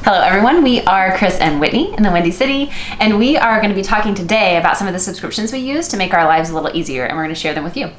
Hello everyone, we are Chris and Whitney in the Windy City, and we are going to be talking today about some of the subscriptions we use to make our lives a little easier, and we're going to share them with you.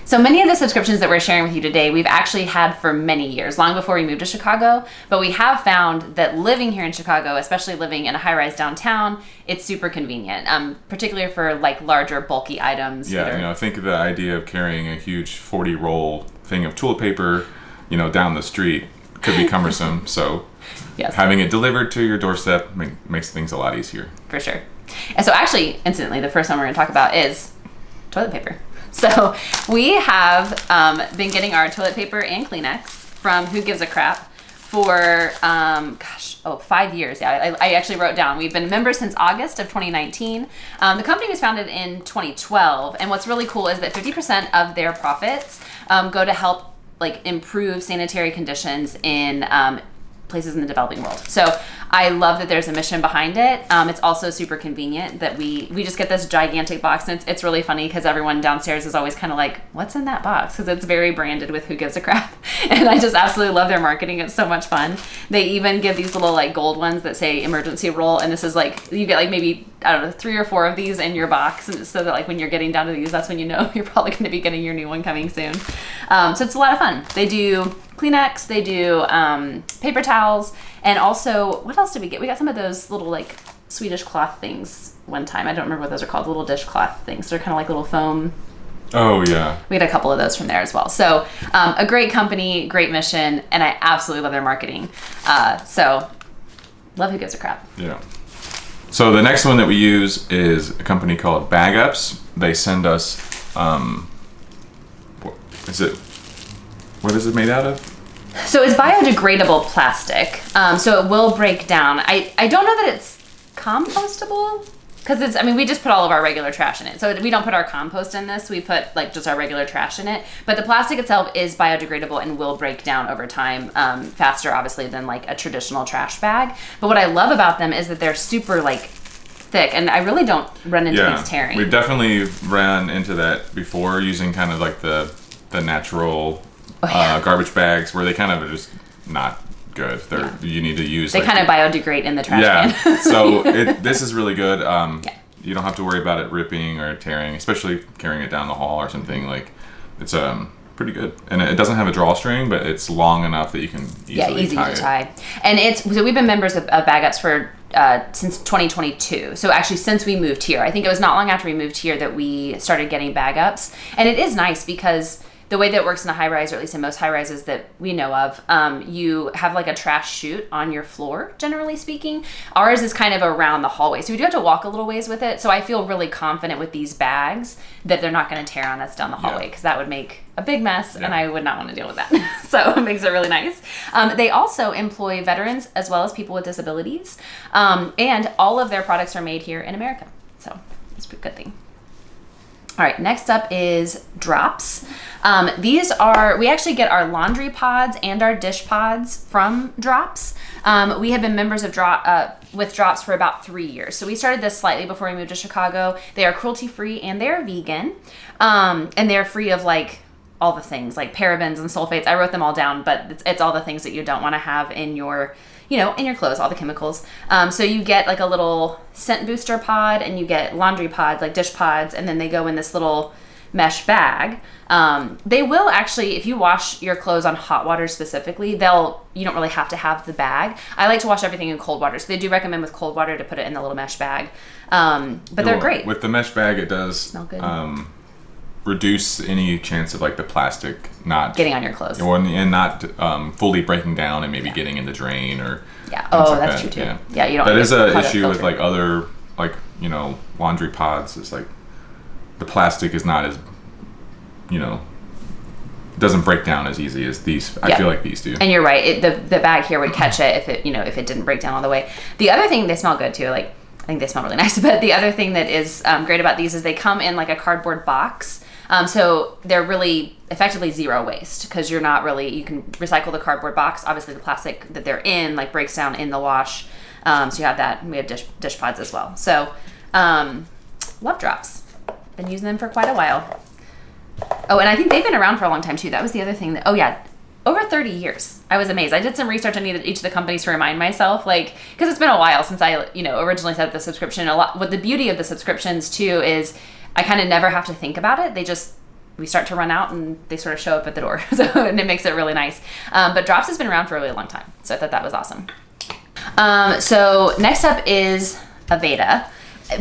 So many of the subscriptions that we're sharing with you today, we've actually had for many years, long before we moved to Chicago, but we have found that living here in Chicago, especially living in a high-rise downtown, it's super convenient, particularly for like larger, bulky items. Yeah, think of the idea of carrying a huge 40-roll thing of toilet paper, down the street could be cumbersome. So yes, having it delivered to your doorstep makes things a lot easier. For sure. And so actually, incidentally, the first one we're going to talk about is toilet paper. So we have been getting our toilet paper and Kleenex from Who Gives a Crap for, 5 years. Yeah, I actually wrote down. We've been members since August of 2019. The company was founded in 2012. And what's really cool is that 50% of their profits go to help improve sanitary conditions in places in the developing world. So I love that there's a mission behind it. It's also super convenient that we just get this gigantic box, and it's really funny because everyone downstairs is always kind of like, what's in that box? Because it's very branded with Who Gives a Crap. And I just absolutely love their marketing. It's so much fun. They even give these little gold ones that say emergency roll, and this is you get maybe, I don't know, 3 or 4 of these in your box, and so that when you're getting down to these, that's when you know you're probably going to be getting your new one coming soon. So it's a lot of fun. They do Kleenex, they do paper towels, and also, what else did we get? We got some of those little Swedish cloth things one time. I don't remember what those are called, little dishcloth things. They're kind of like little foam. Oh, yeah. We had a couple of those from there as well. So a great company, great mission, and I absolutely love their marketing. So love Who Gives a Crap. Yeah. So the next one that we use is a company called Bag Ups. They send us, what is it made out of? So it's biodegradable plastic. So it will break down. I don't know that it's compostable, because we just put all of our regular trash in it. So we don't put our compost in this. We put just our regular trash in it. But the plastic itself is biodegradable and will break down over time, faster obviously than a traditional trash bag. But what I love about them is that they're super thick, and I really don't run into these tearing. We've definitely ran into that before using kind of the natural garbage bags, where they kind of are just not good. You need to use. They kind of biodegrade in the trash can. So this is really good. You don't have to worry about it ripping or tearing, especially carrying it down the hall or something. It's pretty good, and it doesn't have a drawstring, but it's long enough that you can easy to tie. And so we've been members of Bag Ups for since 2022. So actually, since we moved here, I think it was not long after we moved here that we started getting Bag Ups, and it is nice because the way that it works in a high rise, or at least in most high rises that we know of, you have a trash chute on your floor, generally speaking. Ours is kind of around the hallway, so we do have to walk a little ways with it. So I feel really confident with these bags that they're not going to tear on us down the hallway, because that would make a big mess, and I would not want to deal with that. So it makes it really nice. They also employ veterans as well as people with disabilities, and all of their products are made here in America. So it's a good thing. All right, next up is Drops. We actually get our laundry pods and our dish pods from Drops. We have been members of with Drops for about 3 years. So we started this slightly before we moved to Chicago. They are cruelty-free and they're vegan. And they're free of all the things like parabens and sulfates. I wrote them all down, but it's all the things that you don't want to have in your in your clothes, all the chemicals. So you get a little scent booster pod, and you get laundry pods, dish pods, and then they go in this little mesh bag. They will actually, if you wash your clothes on hot water specifically, you don't really have to have the bag. I like to wash everything in cold water, so they do recommend with cold water to put it in the little mesh bag. But they're great. With the mesh bag, it does smell good. Reduce any chance of the plastic not getting on your clothes and not fully breaking down and maybe getting in the drain or that's true too. You don't. That is an issue with other laundry pods. It's the plastic is not as doesn't break down as easy as these. I feel like these do. And you're right. The bag here would catch it if it didn't break down all the way. The other thing, they smell good too. I think they smell really nice. But the other thing that is great about these is they come in a cardboard box. So they're really effectively zero waste because you can recycle the cardboard box. Obviously the plastic that they're in like breaks down in the wash. So you have that. We have dish pods as well. So love Drops. Been using them for quite a while. Oh, and I think they've been around for a long time too. That was the other thing over 30 years. I was amazed. I did some research on each of the companies to remind myself, because it's been a while since I, originally set up the subscription. What the beauty of the subscriptions too is I kind of never have to think about it. We start to run out and they sort of show up at the door. And it makes it really nice. But Drops has been around for a really long time. So I thought that was awesome. So next up is Aveda.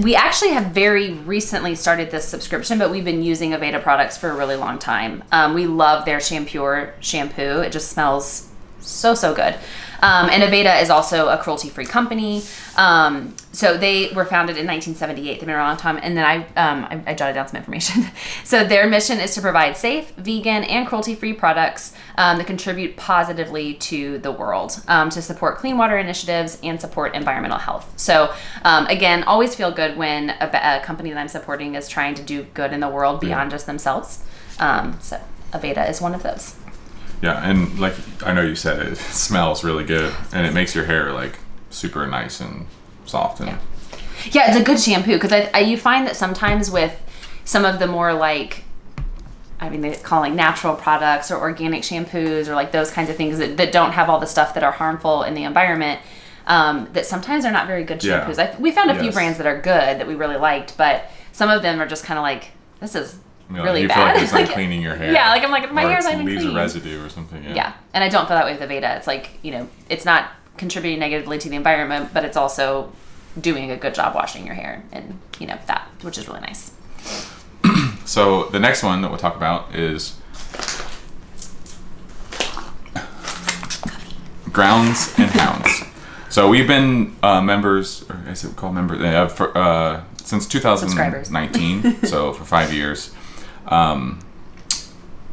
We actually have very recently started this subscription, but we've been using Aveda products for a really long time. We love their Shampure shampoo. It just smells so good. And Aveda is also a cruelty-free company. So they were founded in 1978. They've been around a long time. And then I jotted down some information. So their mission is to provide safe, vegan, and cruelty-free products that contribute positively to the world, to support clean water initiatives and support environmental health. So again, always feel good when a company that I'm supporting is trying to do good in the world beyond just themselves. So Aveda is one of those. Yeah, and like I know you said, it smells really good, and it makes your hair like super nice and soft. And yeah, it's a good shampoo because you find that sometimes with some of the more they call natural products or organic shampoos or like those kinds of things that don't have all the stuff that are harmful in the environment, that sometimes they're not very good shampoos. We found a few brands that are good that we really liked, but some of them are just kind of like, this is really bad. Feel like it's like cleaning your hair. Yeah, I'm like, my hair's not even clean. Leaves a clean. residue or something. Yeah, and I don't feel that way with Aveda. It's like, it's not contributing negatively to the environment, but it's also doing a good job washing your hair and, that, which is really nice. So the next one that we'll talk about is Grounds and Hounds. So we've been members, or is it called members? Since 2019, so for 5 years.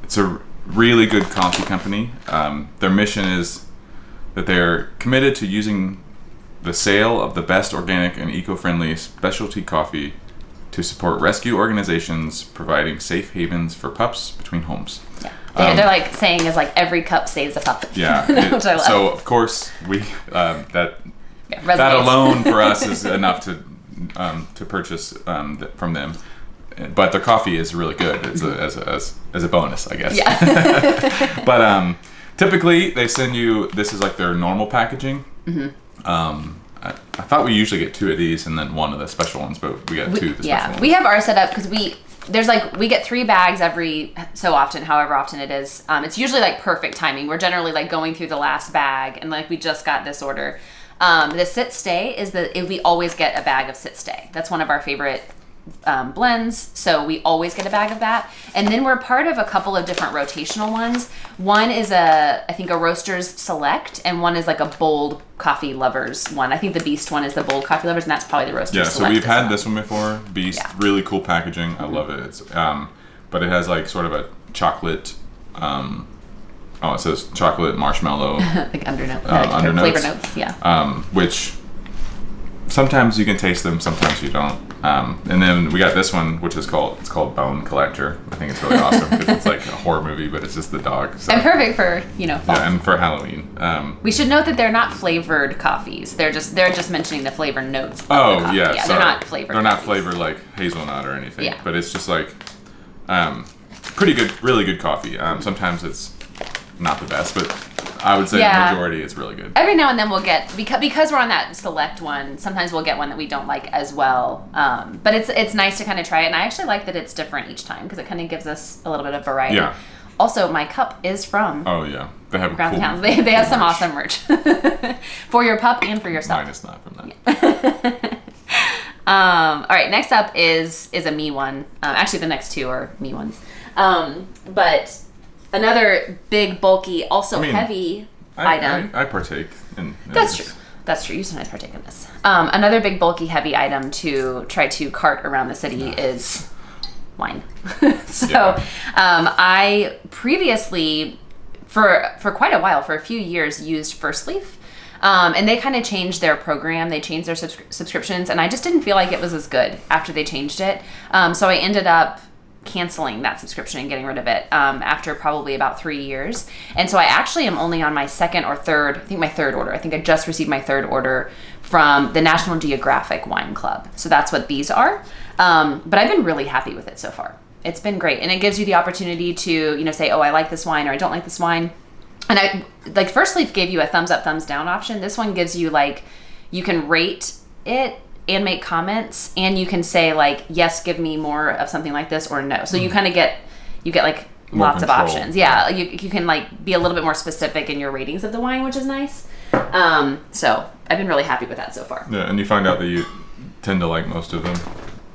It's a really good coffee company. Their mission is that they're committed to using the sale of the best organic and eco-friendly specialty coffee to support rescue organizations providing safe havens for pups between homes. Yeah. They're like saying is like every cup saves a pup. Yeah. Which I love. So of course we that resonates. alone for us is enough to purchase from them. But their coffee is really good. It's as a bonus, I guess. Yeah. But typically they send you. This is like their normal packaging. Mm-hmm. I thought we usually get 2 of these and then 1 of the special ones, but we got 2 of the special ones. We have ours set up because we get 3 bags every so often, however often it is. It's usually like perfect timing. We're generally like going through the last bag and like we just got this order. The Sit Stay is we always get a bag of Sit Stay. That's one of our favorite blends, so we always get a bag of that. And then we're part of a couple of different rotational ones. One is I think a Roasters Select, and one is like a Bold Coffee Lovers one. I think the Beast one is the Bold Coffee Lovers, and that's probably the Roasters Select. Yeah, so we've had this one before. Beast, really cool packaging. I love it. It's but it has like sort of a chocolate. It says chocolate marshmallow. Like undernotes. Flavor notes. Yeah. Which sometimes you can taste them, sometimes you don't. And then we got this one, which is called Bone Collector. I think it's really awesome because it's like a horror movie, but it's just the dog. So. And perfect for fall. Yeah, and for Halloween. We should note that they're not flavored coffees. They're just mentioning the flavor notes. Of oh the coffee. yeah, they're not flavored. They're not coffees. flavored like hazelnut or anything. Yeah. But it's just like pretty good, really good coffee. Sometimes it's not the best, but I would say the majority it's really good. Every now and then we'll get, because we're on that select one, sometimes we'll get one that we don't like as well. But it's nice to kind of try it, and I actually like that it's different each time because it kind of gives us a little bit of variety. Yeah. Also, my cup is from Oh yeah, they have Grounds cool and Hounds. They have some awesome merch for your pup and for yourself. Mine is not from that. All right, next up is a me one. Actually, the next 2 are me ones. But another big, bulky, also heavy item. I partake in That's true. That's true. You sometimes partake in this. Another big, bulky, heavy item to try to cart around the city is wine. I previously, for quite a while, for a few years, used First Leaf. And they kind of changed their program. They changed their subscriptions, and I just didn't feel like it was as good after they changed it. So I ended up canceling that subscription and getting rid of it after probably about 3 years. And so I actually am only on my second or third, I think my third order. I think I just received my third order from the National Geographic Wine Club. So that's what these are. But I've been really happy with it so far. It's been great. And it gives you the opportunity to, you know, say, oh, I like this wine or I don't like this wine. And I, like, First Leaf gave you a thumbs up, thumbs down option. This one gives you, like, you can rate it and make comments, and you can say, like, yes, give me more of something like this, or no. So you kind of get like More lots control. of options. Yeah, you can like be a little bit more specific in your ratings of the wine, which is nice. So I've been really happy with that so far. Yeah, and you find out that you tend to like most of them.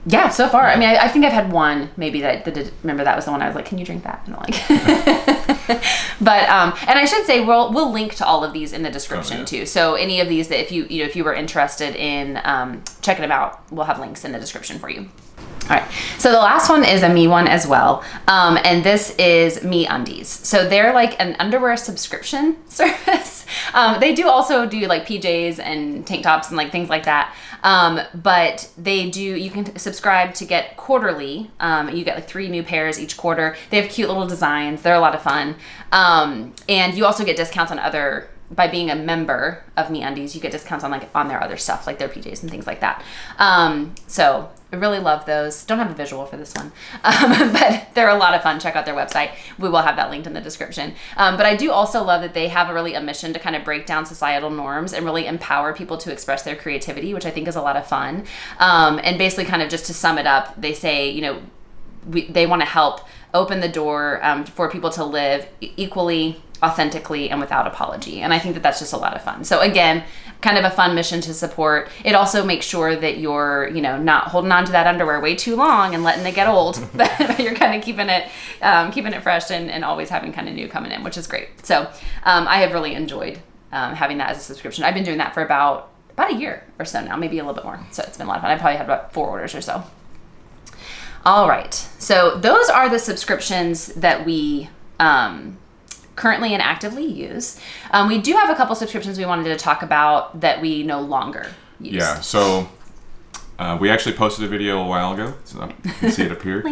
Yeah, so far. I mean, I think I've had one maybe that did. Remember, that was the one I was like, "Can you drink that?" And I'm like, but and I should say we'll link to all of these in the description too. So any of these that if you were interested in checking them out, we'll have links in the description for you. All right, so the last one is a Me one as well, and this is Me Undies. So they're like an underwear subscription service. They do also do like PJs and tank tops and like things like that. But you can subscribe to get quarterly. You get like 3 new pairs each quarter. They have cute little designs. They're a lot of fun. And you also get discounts on by being a member of Me Undies, you get discounts on their other stuff, like their PJs and things like that. So I really love those. Don't have a visual for this one, but they're a lot of fun. Check out their website. We will have that linked in the description. But I do also love that they have a mission to kind of break down societal norms and really empower people to express their creativity, which I think is a lot of fun. And basically, kind of just to sum it up, they say, they want to help open the door for people to live equally, authentically, and without apology. And I think that that's just a lot of fun. So again, kind of a fun mission to support. It also makes sure that you're, not holding on to that underwear way too long and letting it get old. But you're kind of keeping it fresh and always having kind of new coming in, which is great. So I have really enjoyed having that as a subscription. I've been doing that for about a year or so now, maybe a little bit more. So it's been a lot of fun. I probably had about 4 orders or so. All right. So those are the subscriptions that we currently and actively use. We do have a couple subscriptions we wanted to talk about that we no longer use. Yeah, so we actually posted a video a while ago, so you can see it up here.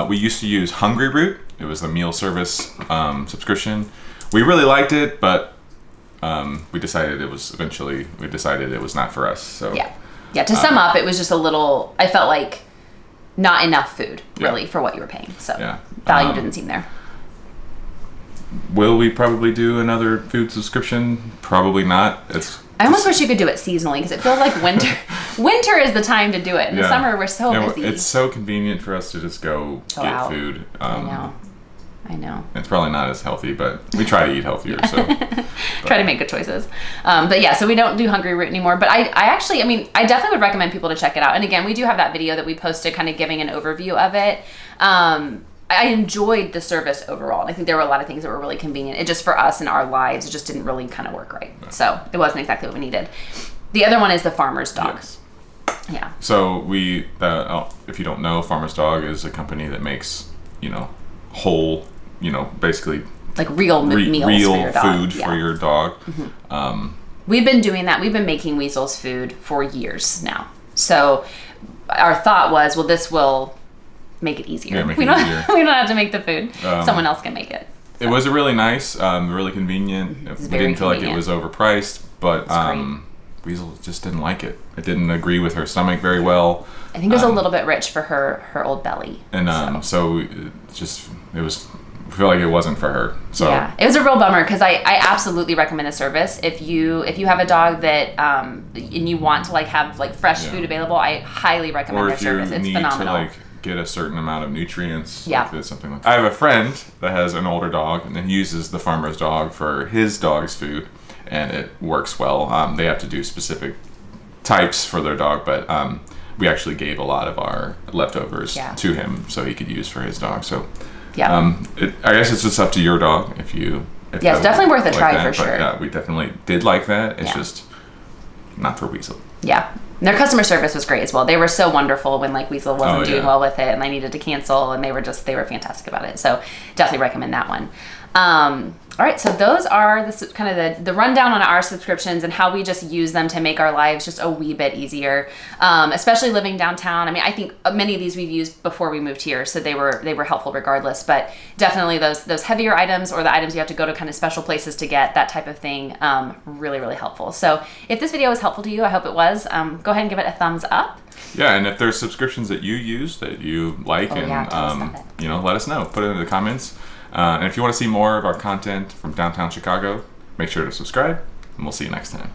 We used to use Hungry Root. It was the meal service subscription. We really liked it, but we decided it was not for us. So yeah. To sum up, it was just a little. I felt like not enough food really for what you were paying. So value didn't seem there. Will we probably do another food subscription? Probably not. I almost wish you could do it seasonally because it feels like winter. Winter is the time to do it. In the summer, we're so busy. It's so convenient for us to just go get out. Food. I know. It's probably not as healthy, but we try to eat healthier. So try to make good choices. But yeah, so we don't do Hungry Root anymore. But I definitely would recommend people to check it out. And again, we do have that video that we posted kind of giving an overview of it. I enjoyed the service overall. And I think there were a lot of things that were really convenient. It just, for us in our lives, it just didn't really kind of work right. So it wasn't exactly what we needed. The other one is the Farmer's Dog. Yes. Yeah. So if you don't know, Farmer's Dog is a company that makes, whole, basically like real meals for your dog. Food for your dog. Mm-hmm. We've been doing that. We've been making Weasel's food for years now. So our thought was, well, this will make it easier. Yeah, we don't have to make the food. Someone else can make it. So. It was a really nice, really convenient. We didn't feel like it was overpriced, but Weasel just didn't like it. It didn't agree with her stomach very well. I think it was a little bit rich for her old belly. And so I feel like it wasn't for her. So yeah, it was a real bummer because I absolutely recommend the service. If you have a dog that and you want to have fresh food available, I highly recommend their service. It's phenomenal. To get a certain amount of nutrients. Yeah. Something like that. I have a friend that has an older dog and then uses the Farmer's Dog for his dog's food, and it works well. They have to do specific types for their dog, but we actually gave a lot of our leftovers to him so he could use for his dog. So I guess it's just up to your dog if it's definitely worth a try for sure. Yeah, we definitely did like that. It's just not for Weasel. Yeah. And their customer service was great as well. They were so wonderful when Weasel wasn't doing well with it and they needed to cancel, and they were fantastic about it. So definitely recommend that one. All right, so those are kind of the rundown on our subscriptions and how we just use them to make our lives just a wee bit easier, especially living downtown. I mean, I think many of these we've used before we moved here, so they were helpful regardless. But definitely those heavier items or the items you have to go to kind of special places to get, that type of thing, really, really helpful. So if this video was helpful to you, I hope it was. Go ahead and give it a thumbs up. Yeah, and if there's subscriptions that you use that you like, let us know. Put it in the comments. And if you want to see more of our content from downtown Chicago, make sure to subscribe, and we'll see you next time.